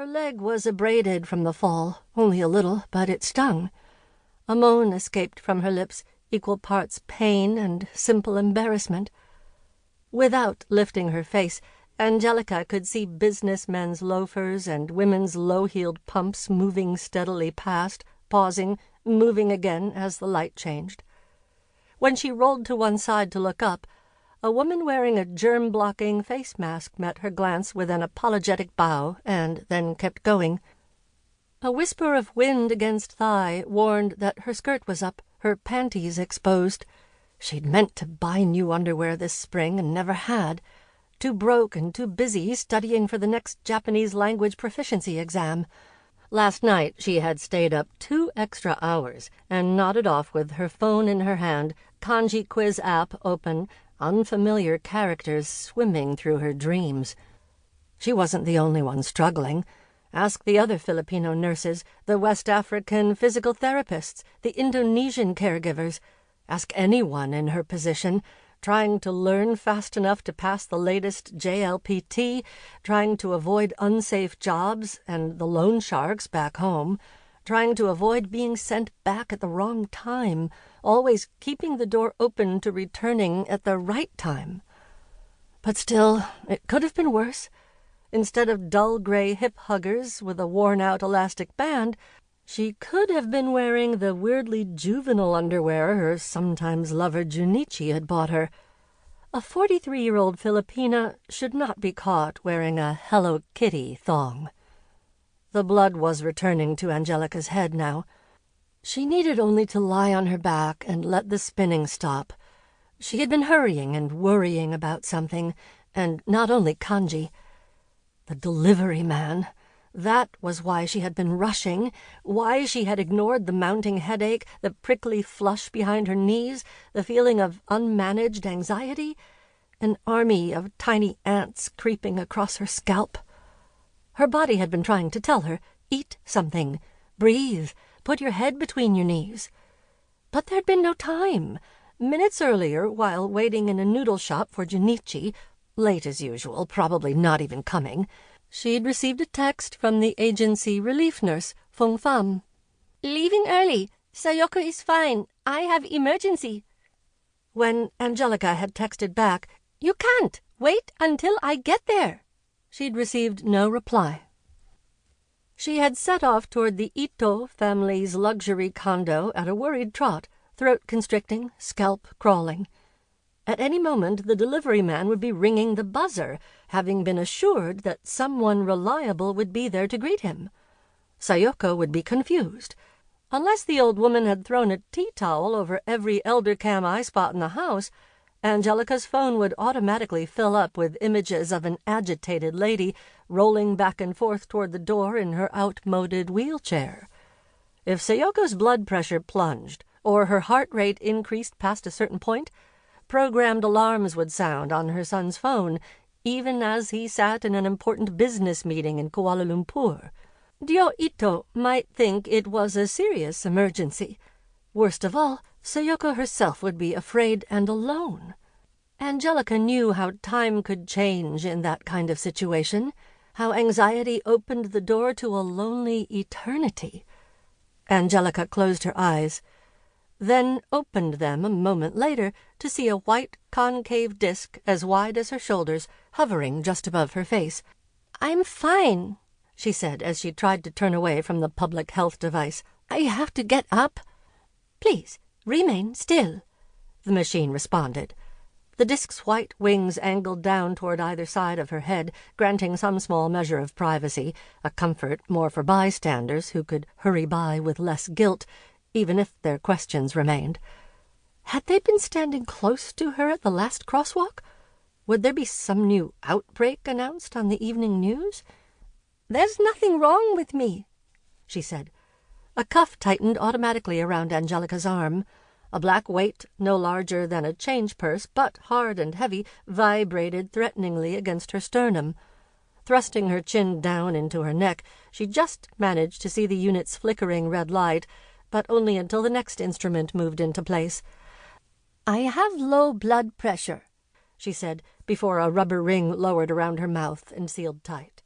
Her leg was abraded from the fall, only a little, but it stung. A moan escaped from her lips, equal parts pain and simple embarrassment. Without lifting her face, Angelica could see businessmen's loafers and women's low-heeled pumps moving steadily past, pausing, moving again as the light changed. When she rolled to one side to look up, a woman wearing a germ-blocking face mask met her glance with an apologetic bow and then kept going. A whisper of wind against thigh warned that her skirt was up, her panties exposed. She'd meant to buy new underwear this spring and never had. Too broke and too busy studying for the next Japanese language proficiency exam. Last night she had stayed up 2 extra hours and nodded off with her phone in her hand, kanji quiz app open, unfamiliar characters swimming through her dreams. She wasn't the only one struggling. Ask the other Filipino nurses, the West African physical therapists, the Indonesian caregivers. Ask anyone in her position, trying to learn fast enough to pass the latest JLPT, trying to avoid unsafe jobs and the loan sharks back home, trying to avoid being sent back at the wrong time, always keeping the door open to returning at the right time. But still, it could have been worse. Instead of dull gray hip huggers with a worn-out elastic band, she could have been wearing the weirdly juvenile underwear her sometimes lover Junichi had bought her. A 43-year-old Filipina should not be caught wearing a Hello Kitty thong. The blood was returning to Angelica's head now. She needed only to lie on her back and let the spinning stop. She had been hurrying and worrying about something, and not only kanji. The delivery man. That was why she had been rushing, why she had ignored the mounting headache, the prickly flush behind her knees, the feeling of unmanaged anxiety, an army of tiny ants creeping across her scalp. Her body had been trying to tell her, eat something, breathe, put your head between your knees. But there'd been no time. Minutes earlier, while waiting in a noodle shop for Junichi, late as usual, probably not even coming, she'd received a text from the agency relief nurse, Feng Fam. "Leaving early. Sayoko is fine. I have emergency." When Angelica had texted back, "You can't. Wait until I get there," she'd received no reply. She had set off toward the Itou family's luxury condo at a worried trot, throat constricting, scalp crawling. At any moment, the delivery man would be ringing the buzzer, having been assured that someone reliable would be there to greet him. Sayoko would be confused. Unless the old woman had thrown a tea towel over every elder cam eye spot in the house, Angelica's phone would automatically fill up with images of an agitated lady rolling back and forth toward the door in her outmoded wheelchair. If Sayoko's blood pressure plunged, or her heart rate increased past a certain point, programmed alarms would sound on her son's phone, even as he sat in an important business meeting in Kuala Lumpur. Dio Itou might think it was a serious emergency. Worst of all, Sayoko herself would be afraid and alone. Angelica knew how time could change in that kind of situation, how anxiety opened the door to a lonely eternity. Angelica closed her eyes, then opened them a moment later to see a white concave disc as wide as her shoulders hovering just above her face. "I'm fine," she said as she tried to turn away from the public health device. "I have to get up." "Please, remain still," the machine responded. The disc's white wings angled down toward either side of her head, granting some small measure of privacy, a comfort more for bystanders who could hurry by with less guilt, even if their questions remained. Had they been standing close to her at the last crosswalk? Would there be some new outbreak announced on the evening news? "There's nothing wrong with me," she said. A cuff tightened automatically around Angelica's arm. A black weight, no larger than a change purse, but hard and heavy, vibrated threateningly against her sternum. Thrusting her chin down into her neck, she just managed to see the unit's flickering red light, but only until the next instrument moved into place. "I have low blood pressure," she said, before a rubber ring lowered around her mouth and sealed tight.